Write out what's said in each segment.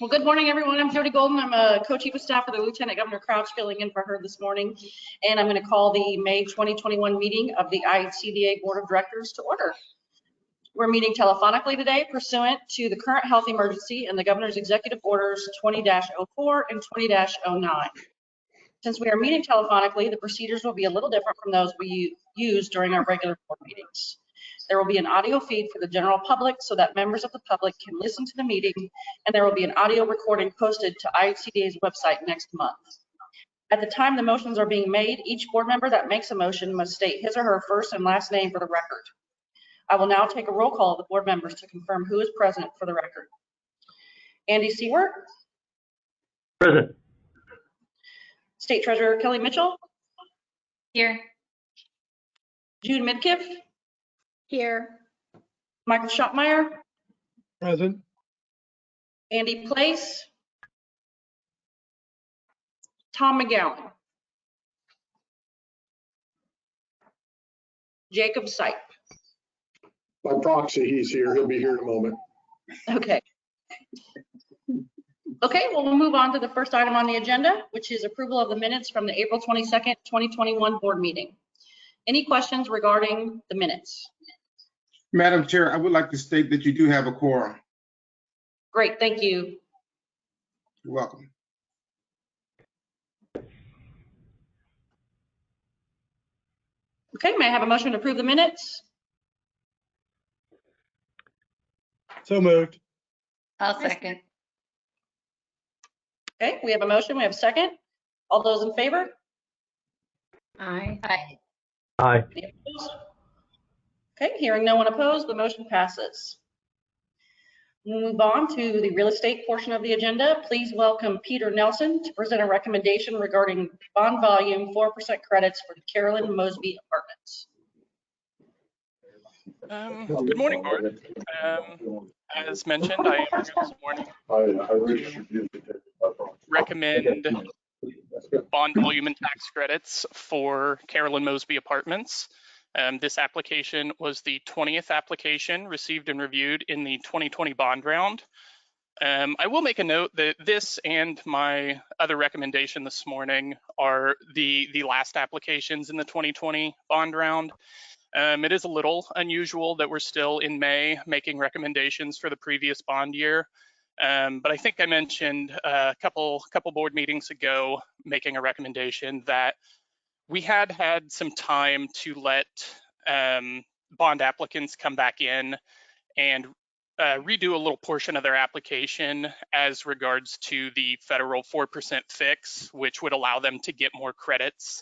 Well, good morning, everyone. I'm Jody Golden. I'm a co-chief of staff for the Lieutenant Governor Crouch, filling in for her this morning. And I'm going to call the May 2021 meeting of the IHCDA Board of Directors to order. We're meeting telephonically today pursuant to the current health emergency and the Governor's Executive Orders 20-04 and 20-09. Since we are meeting telephonically, the procedures will be a little different from those we use during our regular board meetings. There will be an audio feed for the general public so that members of the public can listen to the meeting, and there will be an audio recording posted to IHCDA's website next month. At the time the motions are being made, each board member that makes a motion must state his or her first and last name for the record. I will now take a roll call of the board members to confirm who is present for the record. Andy Seward. Present. State Treasurer Kelly Mitchell. Here. Jude Midkiff. Here. Michael Schottmeyer. Present. Andy Place. Tom McGowan. Jacob Sipe. By proxy, he's here. He'll be here in a moment. Okay. Okay, well, we'll move on to the first item on the agenda, which is approval of the minutes from the April 22nd, 2021 board meeting. Any questions regarding the minutes? Madam Chair, I would like to state that you do have a quorum. Great, thank you. You're welcome. Okay, may I have a motion to approve the minutes? So moved. I'll second. Okay, we have a motion, we have a second. All those in favor? Aye. Aye. Aye. Any opposed? Okay, hearing no one opposed, the motion passes. We'll move on to the real estate portion of the agenda. Please welcome Peter Nelson to present a recommendation regarding bond volume 4% credits for the Carolyn Mosby Apartments. Good morning, board. As mentioned, I am here this morning to recommend bond volume and tax credits for Carolyn Mosby Apartments. This application was the 20th application received and reviewed in the 2020 bond round. I will make a note that this and my other recommendation this morning are the last applications in the 2020 bond round. It is a little unusual that we're still in May making recommendations for the previous bond year. But I think I mentioned a couple board meetings ago making a recommendation that we had some time to let bond applicants come back in and redo a little portion of their application as regards to the federal 4% fix, which would allow them to get more credits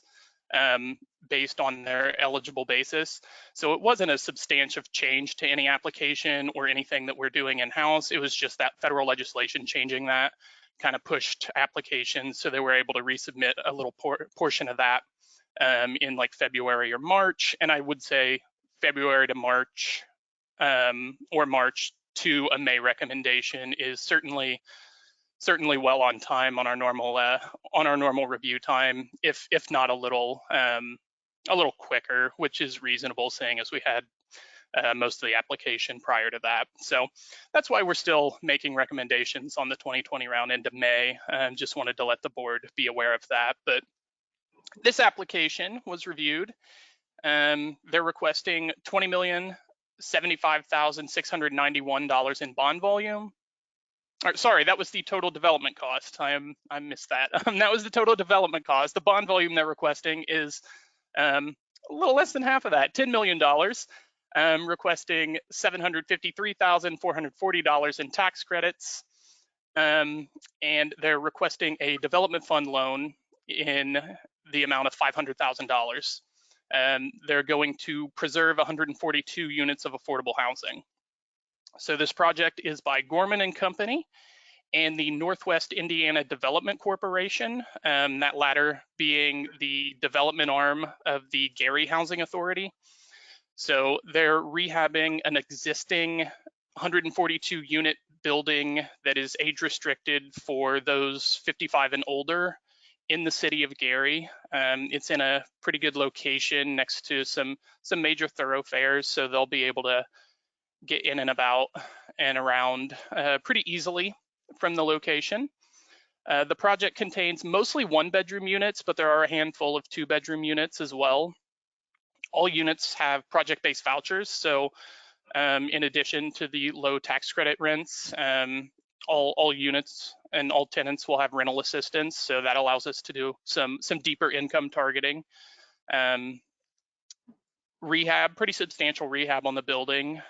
based on their eligible basis. So it wasn't a substantive change to any application or anything that we're doing in-house. It was just that federal legislation changing that kind of pushed applications so they were able to resubmit a little portion of that in like February or March. And I would say February to March or March to a May recommendation is certainly well on time on our normal review time, if not a little quicker, which is reasonable, seeing as we had most of the application prior to that. So that's why we're still making recommendations on the 2020 round into May. Just wanted to let the board be aware of that. But this application was reviewed. They're requesting $20,075,691 in bond volume. Sorry, that was the total development cost. I missed that. That was the total development cost. The bond volume they're requesting is a little less than half of that, $10 million, requesting $753,440 in tax credits, and they're requesting a development fund loan in the amount of $500,000. They're going to preserve 142 units of affordable housing. So this project is by Gorman and Company and the Northwest Indiana Development Corporation, that latter being the development arm of the Gary Housing Authority. So they're rehabbing an existing 142 unit building that is age restricted for those 55 and older in the city of Gary. It's in a pretty good location next to some major thoroughfares, so they'll be able to get in and about and around pretty easily. from the location. The project contains mostly 1-bedroom units, but there are a handful of 2-bedroom units as well. All units have project-based vouchers, so in addition to the low tax credit rents, all units and all tenants will have rental assistance, so that allows us to do some deeper income targeting. Rehab, pretty substantial rehab on the building.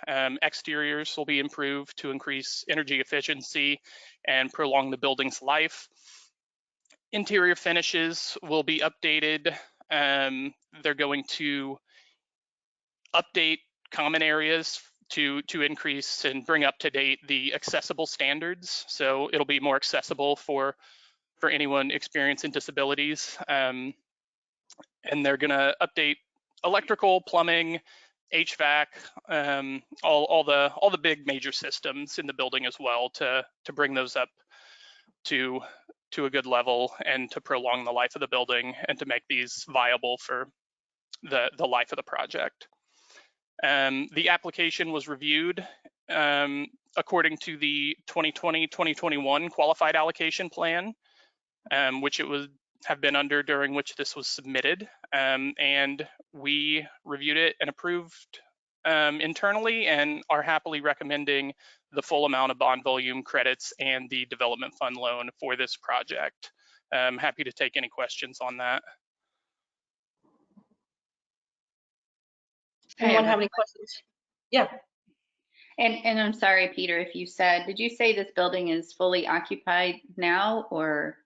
Exteriors will be improved to increase energy efficiency and prolong the building's life. Interior finishes will be updated. They're going to update common areas to increase and bring up to date the accessible standards. So it'll be more accessible for anyone experiencing disabilities. And they're gonna update electrical, plumbing, HVAC, all the big major systems in the building as well to bring those up to a good level and to prolong the life of the building and to make these viable for the life of the project. The application was reviewed according to the 2020-2021 qualified allocation plan, which it would have been under during which this was submitted. And we reviewed it and approved internally and are happily recommending the full amount of bond volume credits and the development fund loan for this project. I'm happy to take any questions on that. Anyone have any questions? Yeah. And I'm sorry, Peter, if you said, did you say this building is fully occupied now or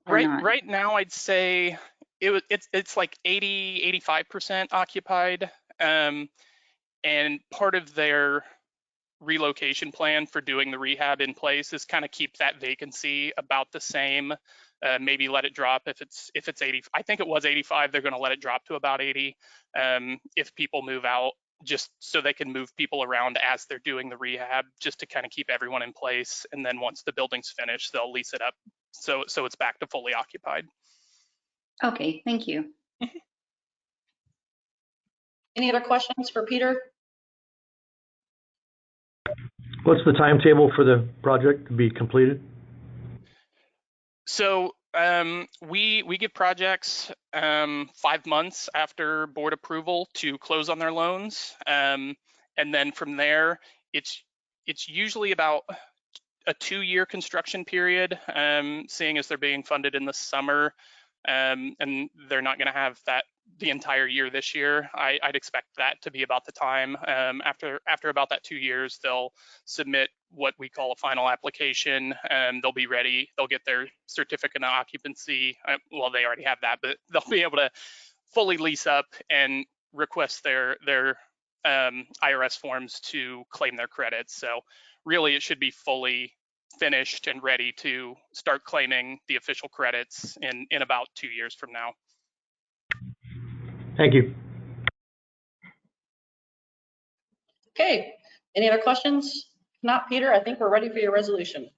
not? Right now, I'd say it's like 85% occupied. And part of their relocation plan for doing the rehab in place is kind of keep that vacancy about the same. Maybe let it drop if it's 80. I think it was 85. They're going to let it drop to about 80 if people move out, just so they can move people around as they're doing the rehab, just to kind of keep everyone in place. And then once the building's finished, they'll lease it up so it's back to fully occupied. Okay, thank you. Any other questions for Peter? What's the timetable for the project to be completed? So we give projects 5 months after board approval to close on their loans, and then from there it's usually about a 2-year construction period, seeing as they're being funded in the summer, and they're not going to have that the entire year this year. I'd expect that to be about the time. After about that 2 years, they'll submit what we call a final application, and they'll be ready. They'll get their certificate of occupancy. Well, they already have that, but they'll be able to fully lease up and request their IRS forms to claim their credits. So really, it should be fully finished and ready to start claiming the official credits in about 2 years from now. Thank you. Okay, any other questions? If not, Peter, I think we're ready for your resolution.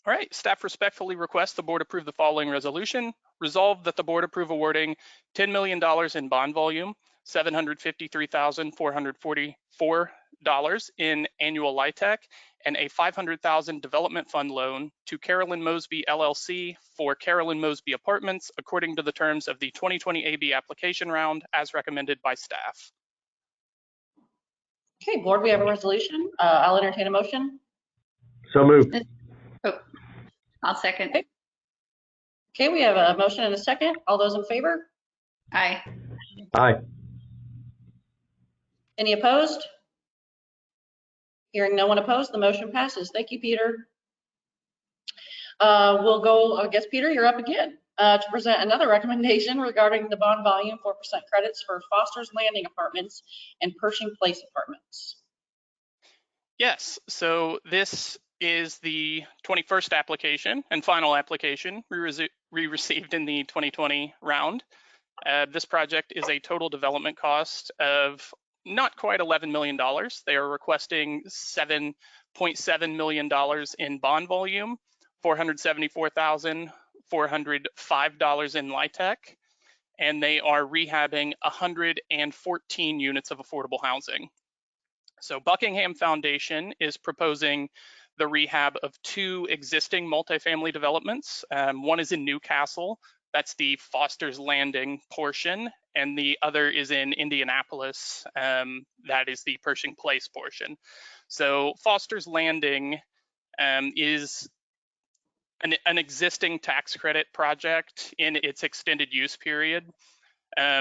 All right, staff respectfully requests the board approve the following resolution. Resolve that the board approve awarding $10 million in bond volume, $753,444 in annual LIHTC, and a $500,000 development fund loan to Carolyn Mosby LLC for Carolyn Mosby Apartments according to the terms of the 2020 AB application round as recommended by staff. Okay, board, we have a resolution. I'll entertain a motion. So moved. Oh, I'll second. Okay, we have a motion and a second. All those in favor? Aye. Aye. Any opposed? Hearing no one opposed, the motion passes. Thank you, Peter. We'll go, I guess, Peter, you're up again to present another recommendation regarding the bond volume 4% credits for Foster's Landing Apartments and Pershing Place Apartments. Yes, so this is the 21st application and final application we received in the 2020 round. This project is a total development cost of not quite $11 million. They are requesting $7.7 million in bond volume, $474,405 in LIHTC, and they are rehabbing 114 units of affordable housing. So Buckingham Foundation is proposing the rehab of 2 existing multifamily developments. One is in Newcastle, that's the Foster's Landing portion, and the other is in Indianapolis, that is the Pershing Place portion. So Foster's Landing is an existing tax credit project in its extended use period.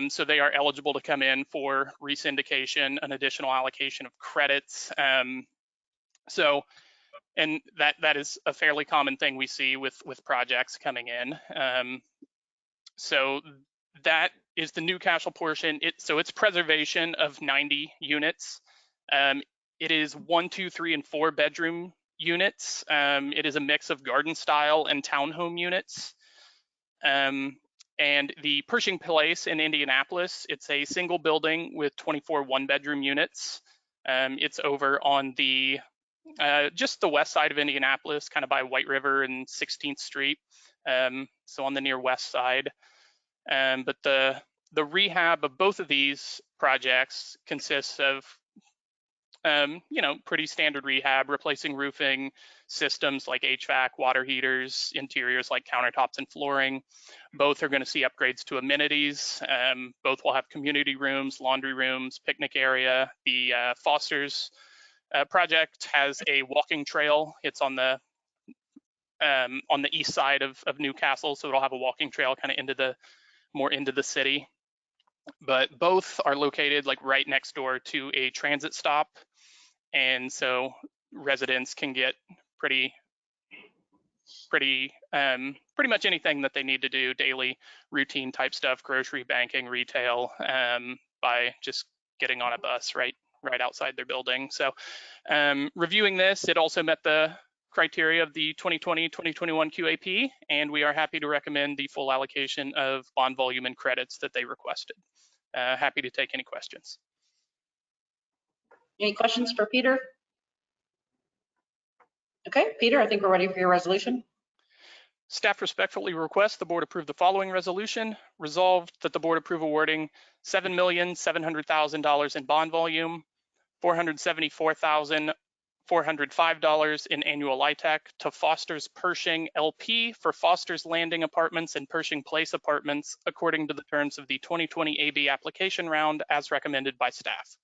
So they are eligible to come in for resyndication, an additional allocation of credits. And that is a fairly common thing we see with projects coming in. So that is the Newcastle portion. So it's preservation of 90 units. It is 1, 2, 3, and 4 bedroom units. It is a mix of garden style and townhome units. And the Pershing Place in Indianapolis, it's a single building with 24 1-bedroom units. It's over on the just the west side of Indianapolis, kind of by White River and 16th Street, so on the near west side. But the rehab of both of these projects consists of pretty standard rehab, replacing roofing systems like HVAC, water heaters, interiors like countertops and flooring. Both are going to see upgrades to amenities. Both will have community rooms, laundry rooms, picnic area. The Foster's project has a walking trail. It's on the east side of Newcastle, so it'll have a walking trail kind of more into the city. But both are located like right next door to a transit stop, and so residents can get pretty much anything that they need to do, daily routine type stuff, grocery, banking, retail, by just getting on a bus right outside their building. So reviewing this, it also met the criteria of the 2020-2021 QAP, and we are happy to recommend the full allocation of bond volume and credits that they requested. Happy to take any questions. Any questions for Peter? Okay, Peter, I think we're ready for your resolution. Staff respectfully requests the board approve the following resolution. Resolved that the board approve awarding $7,700,000 in bond volume, $474,405 in annual LIHTC to Foster's Pershing LP for Foster's Landing Apartments and Pershing Place Apartments according to the terms of the 2020 AB application round as recommended by staff.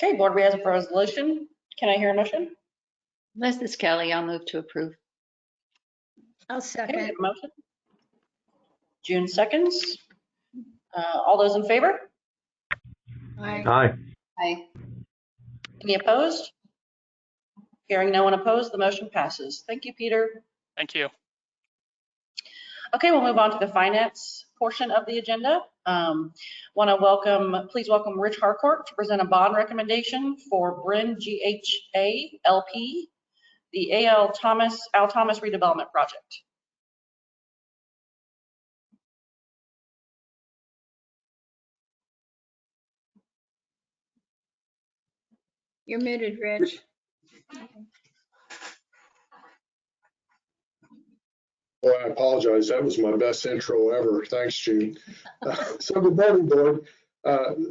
Okay, board, we have a resolution. Can I hear a motion? This is Kelly. I'll move to approve. I'll Okay, we second. have a motion. June seconds. All those in favor? Aye. Aye. Aye. Any opposed? Hearing no one opposed, the motion passes. Thank you, Peter. Thank you. Okay, we'll move on to the finance portion of the agenda. Please welcome Rich Harcourt to present a bond recommendation for Bryn GHA LP, the Al Thomas redevelopment project. You're muted, Rich. Well, I apologize. That was my best intro ever. Thanks, Gene. So good morning, board.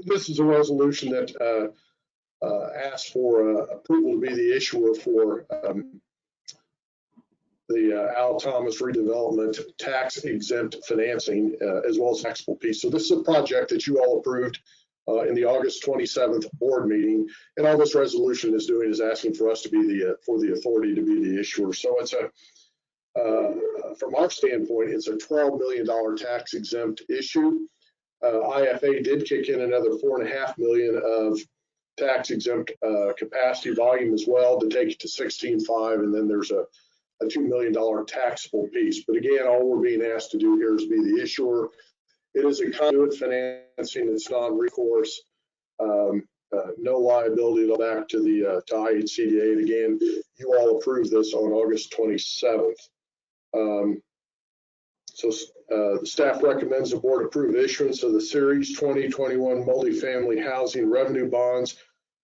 This is a resolution that asks for approval to be the issuer for the Al Thomas redevelopment tax exempt financing as well as taxable piece. So this is a project that you all approved in the August 27th board meeting, and all this resolution is doing is asking for us to be for the authority to be the issuer. So it's from our standpoint, it's a $12 million tax exempt issue. IFA did kick in another $4.5 million of tax exempt capacity volume as well to take it to 16.5, and then there's a $2 million taxable piece. But again, all we're being asked to do here is be the issuer. It is a conduit financing. It's non-recourse, no liability back to the to IHCDA. And again, you all approved this on August 27th. So the staff recommends the board approve issuance of the Series 2021 multifamily housing revenue bonds,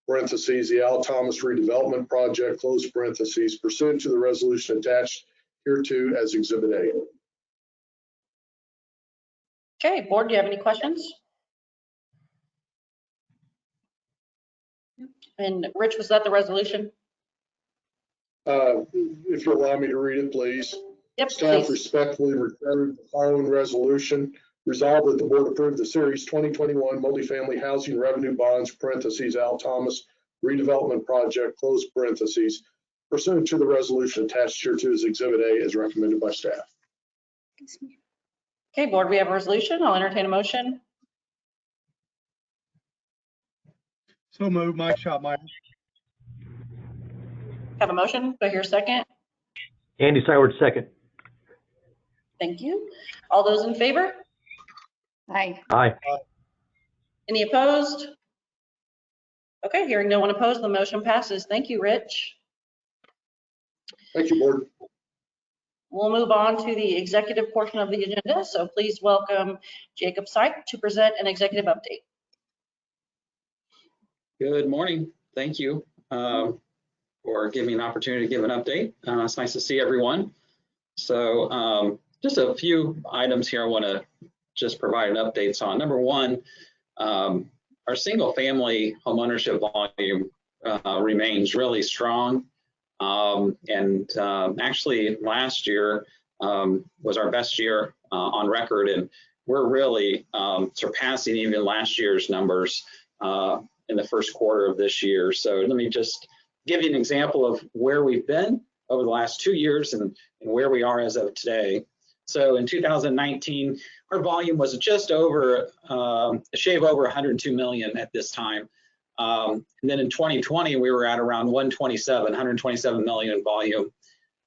parentheses, the Al Thomas redevelopment project, close parentheses, pursuant to the resolution attached hereto as Exhibit A. Okay, board, do you have any questions? And Rich, was that the resolution? If you'll allow me to read it, please. Yep, Staff please. respectfully return the following resolution. Resolved that the board approve the Series 2021 multifamily housing revenue bonds, parentheses, Al Thomas redevelopment project, close parentheses, pursuant to the resolution attached here to as Exhibit A as recommended by staff. Okay, board, we have a resolution. I'll entertain a motion. So moved, Mike Shopmeyer. Have a motion. Do I hear a second? Andy Cyward, second. Thank you. All those in favor? Aye. Aye. Any opposed? Okay, hearing no one opposed, the motion passes. Thank you, Rich. Thank you, board. We'll move on to the executive portion of the agenda. So please welcome Jacob Syke to present an executive update. Good morning. Thank you for giving me an opportunity to give an update. It's nice to see everyone. So just a few items here I want to just provide an updates on. Number one, our single family homeownership volume remains really strong. Actually last year was our best year on record, and we're really surpassing even last year's numbers in the first quarter of this year. So let me just give you an example of where we've been over the last 2 years and where we are as of today. So in 2019, our volume was just over, a shade over 102 million at this time. And then in 2020, we were at around 127 million in volume.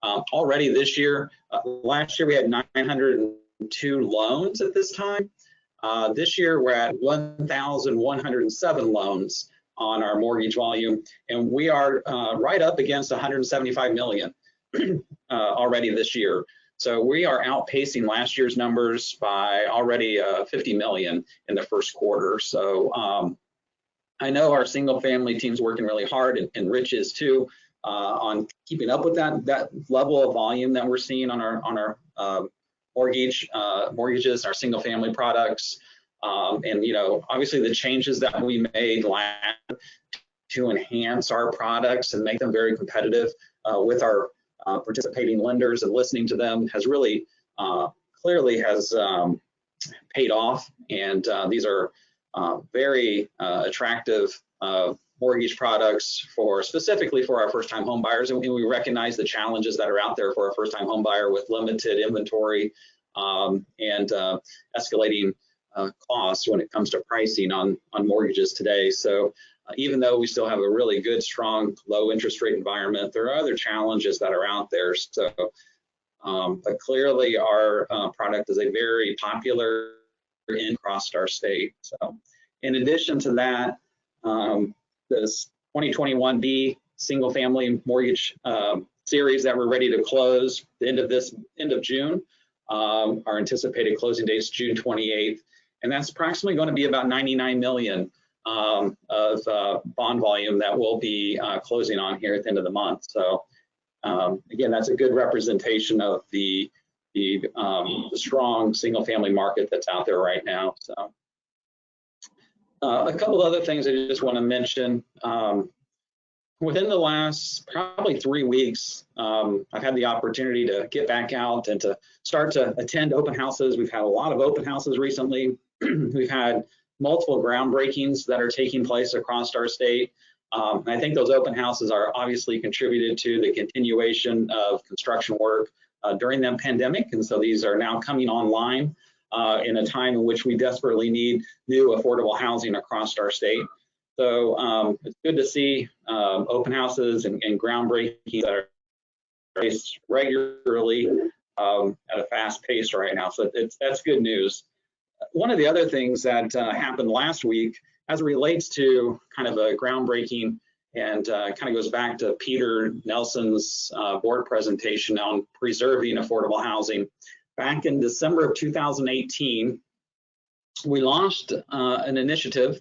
Already this year, last year we had 902 loans at this time. This year we're at 1,107 loans on our mortgage volume, and we are right up against 175 million already this year. So we are outpacing last year's numbers by already 50 million in the first quarter. So I know our single family team's working really hard, and Rich is too, on keeping up with that level of volume that we're seeing on our mortgages, our single family products. And you know, obviously the changes that we made to enhance our products and make them very competitive with our participating lenders and listening to them has really clearly has paid off. And these are very attractive mortgage products specifically for our first-time home buyers. And we recognize the challenges that are out there for a first-time home buyer with limited inventory and escalating costs when it comes to pricing on mortgages today. So even though we still have a really good, strong, low interest rate environment, there are other challenges that are out there. So, but clearly our product is a very popular across our state. So in addition to that, this 2021B single family mortgage series that we're ready to close the end of June, our anticipated closing date is June 28th. And that's approximately going to be about 99 million of bond volume that we'll be closing on here at the end of the month. So again, that's a good representation of the strong single family market that's out there right now. So a couple other things I just want to mention. Within the last probably 3 weeks, I've had the opportunity to get back out and to start to attend open houses. We've had a lot of open houses recently. We've had multiple groundbreakings that are taking place across our state. And I think those open houses are obviously contributed to the continuation of construction work during the pandemic. And so these are now coming online in a time in which we desperately need new affordable housing across our state. So it's good to see open houses and groundbreakings that are placed regularly at a fast pace right now. So that's good news. One of the other things that happened last week as it relates to kind of a groundbreaking and kind of goes back to Peter Nelson's board presentation on preserving affordable housing. Back in December of 2018, we launched an initiative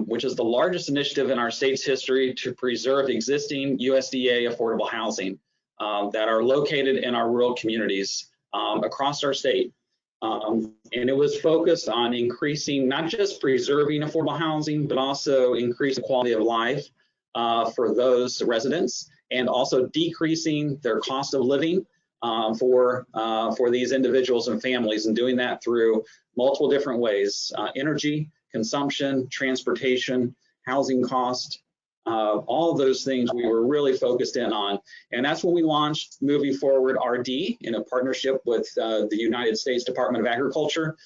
which is the largest initiative in our state's history to preserve existing USDA affordable housing that are located in our rural communities across our state. And it was focused on increasing, not just preserving affordable housing, but also increasing quality of life for those residents and also decreasing their cost of living for these individuals and families, and doing that through multiple different ways: energy, consumption, transportation, housing cost, all of those things we were really focused in on. And that's when we launched Moving Forward RD in a partnership with the United States Department of Agriculture.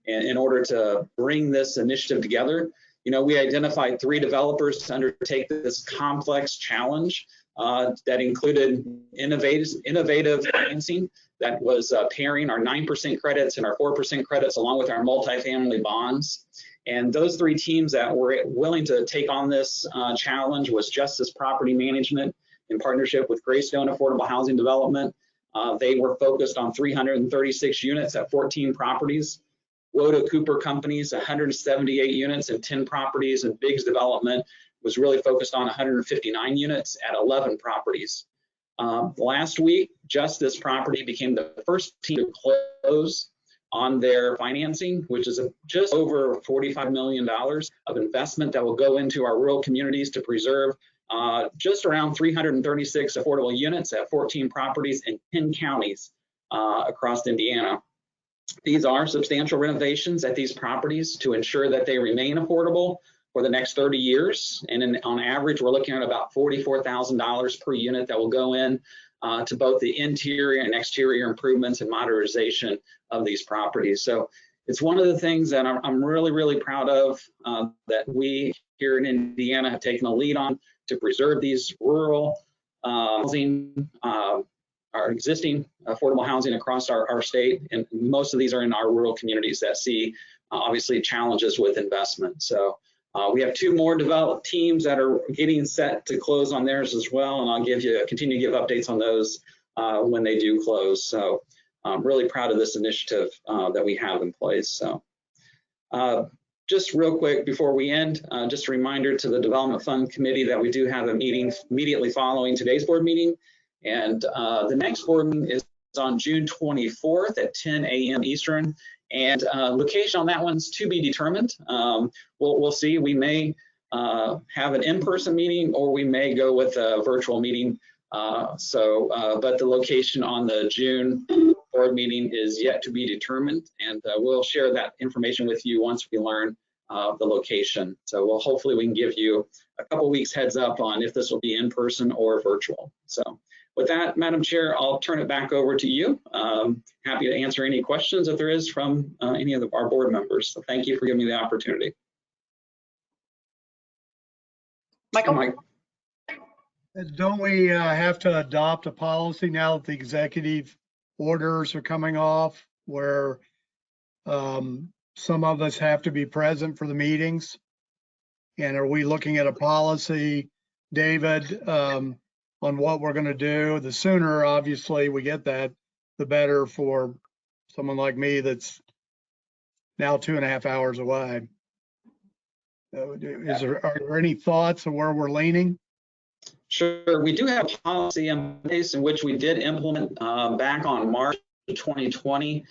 In order to bring this initiative together, we identified 3 developers to undertake this complex challenge that included innovative financing that was pairing our 9% credits and our 4% credits along with our multifamily bonds. And those 3 teams that were willing to take on this challenge was Justice Property Management in partnership with Greystone Affordable Housing Development. They were focused on 336 units at 14 properties. Woda Cooper Companies, 178 units and 10 properties, and Biggs Development was really focused on 159 units at 11 properties. Last week, Justice Property became the first team to close on their financing, which is just over $45 million of investment that will go into our rural communities to preserve just around 336 affordable units at 14 properties in 10 counties across Indiana. These are substantial renovations at these properties to ensure that they remain affordable for the next 30 years. And on average, we're looking at about $44,000 per unit that will go in to both the interior and exterior improvements and modernization of these properties. So it's one of the things that I'm really, really proud of that we here in Indiana have taken a lead on to preserve these rural housing, our existing affordable housing across our state. And most of these are in our rural communities that see obviously challenges with investment. So we have 2 more developed teams that are getting set to close on theirs as well. And I'll continue to give updates on those when they do close. So I'm really proud of this initiative that we have in place. So just real quick before we end, just a reminder to the Development Fund Committee that we do have a meeting immediately following today's board meeting. And the next board meeting is on June 24th at 10 a.m. Eastern. And location on that one's to be determined. We'll see. We may have an in-person meeting, or we may go with a virtual meeting. But the location on the June board meeting is yet to be determined, and we'll share that information with you once we learn the location. So hopefully we can give you a couple weeks heads up on if this will be in person or virtual. So with that, Madam Chair, I'll turn it back over to you. Happy to answer any questions if there is from any of our board members. So thank you for giving me the opportunity. Michael? Don't we have to adopt a policy now that the executive orders are coming off where some of us have to be present for the meetings? And are we looking at a policy, David, on what we're going to do? The sooner, obviously, we get that, the better for someone like me that's now 2.5 hours away. Are there any thoughts of where we're leaning? Sure, we do have a policy in place in which we did implement back on March 2020.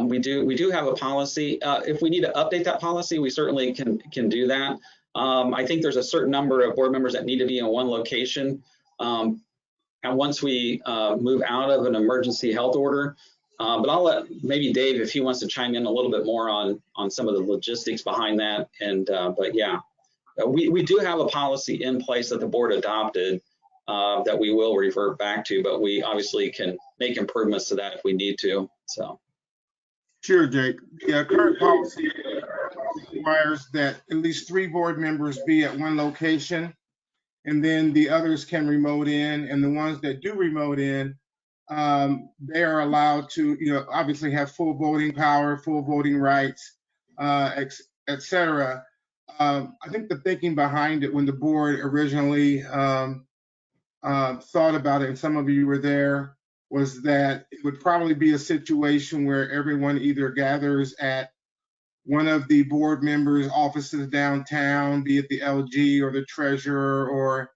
We do have a policy. If we need to update that policy, we certainly can do that. I think there's a certain number of board members that need to be in one location. And once we move out of an emergency health order, but I'll let maybe Dave, if he wants to chime in a little bit more on some of the logistics behind that. And but yeah, we do have a policy in place that the board adopted that we will revert back to, but we obviously can make improvements to that if we need to. So. Sure, Jake. Yeah, current policy requires that at least 3 board members be at one location, and then the others can remote in. And the ones that do remote in, they are allowed to, obviously have full voting power, full voting rights, et cetera. I think the thinking behind it when the board originally thought about it, and some of you were there, was that it would probably be a situation where everyone either gathers at one of the board members' offices downtown, be it the LG or the treasurer or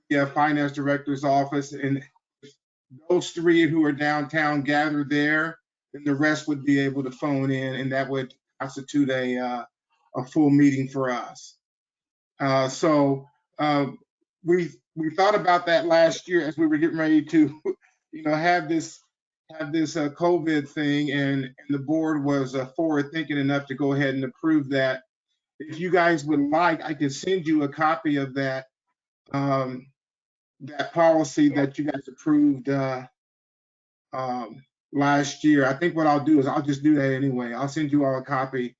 the finance director's office, and those 3 who are downtown gather there, then the rest would be able to phone in, and that would constitute a full meeting for us. we thought about that last year as we were getting ready to, have this COVID thing, and the board was forward thinking enough to go ahead and approve that. If you guys would like, I can send you a copy of that that policy that you guys approved last year. I think what I'll do is I'll just do that anyway. I'll send you all a copy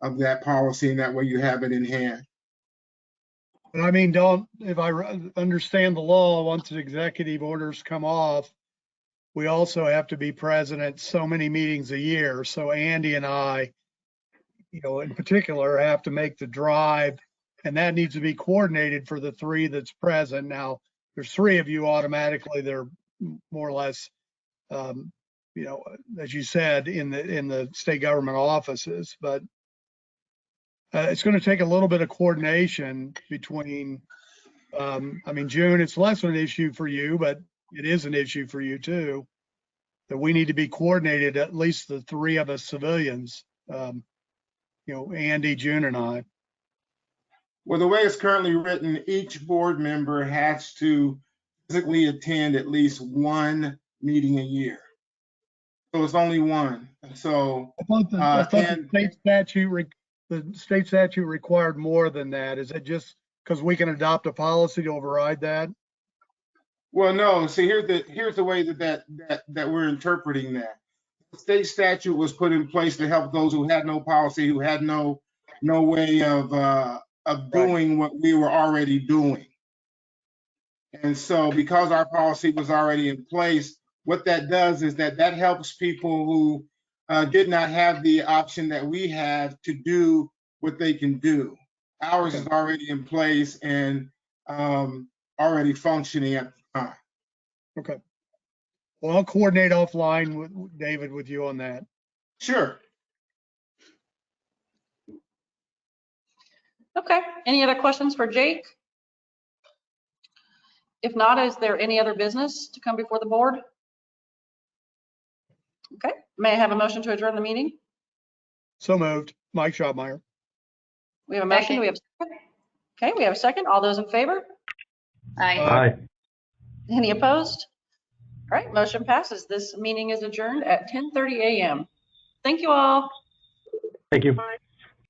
of that policy, and that way you have it in hand. But I mean, if I understand the law, once the executive orders come off, we also have to be present at so many meetings a year. So Andy and I, in particular, have to make the drive, and that needs to be coordinated for the three that's present. Now, there's three of you automatically. They're more or less, as you said, in the state government offices, but it's going to take a little bit of coordination between, June, it's less of an issue for you, but it is an issue for you too, that we need to be coordinated, at least the three of us civilians, Andy, June, and I. Well, the way it's currently written, each board member has to physically attend at least one meeting a year. So it's only one. So I thought the state statute required more than that. Is it just because we can adopt a policy to override that? well, no. See, here's the way that we're interpreting that. The state statute was put in place to help those who had no policy, who had no way of doing what we were already doing. And so, because our policy was already in place, what that does is that helps people who did not have the option that we have to do what they can do. Ours is already in place and already functioning at the time. Okay. Well, I'll coordinate offline with David with you on that. Sure. Okay, any other questions for Jake? If not, is there any other business to come before the board? Okay, may I have a motion to adjourn the meeting? So moved. Mike Schotmeyer. We have a motion, Second. we have a second. Okay, we have a second. All those in favor? Aye. Aye. Any opposed? All right, motion passes. This meeting is adjourned at 10:30 a.m. Thank you all. Thank you.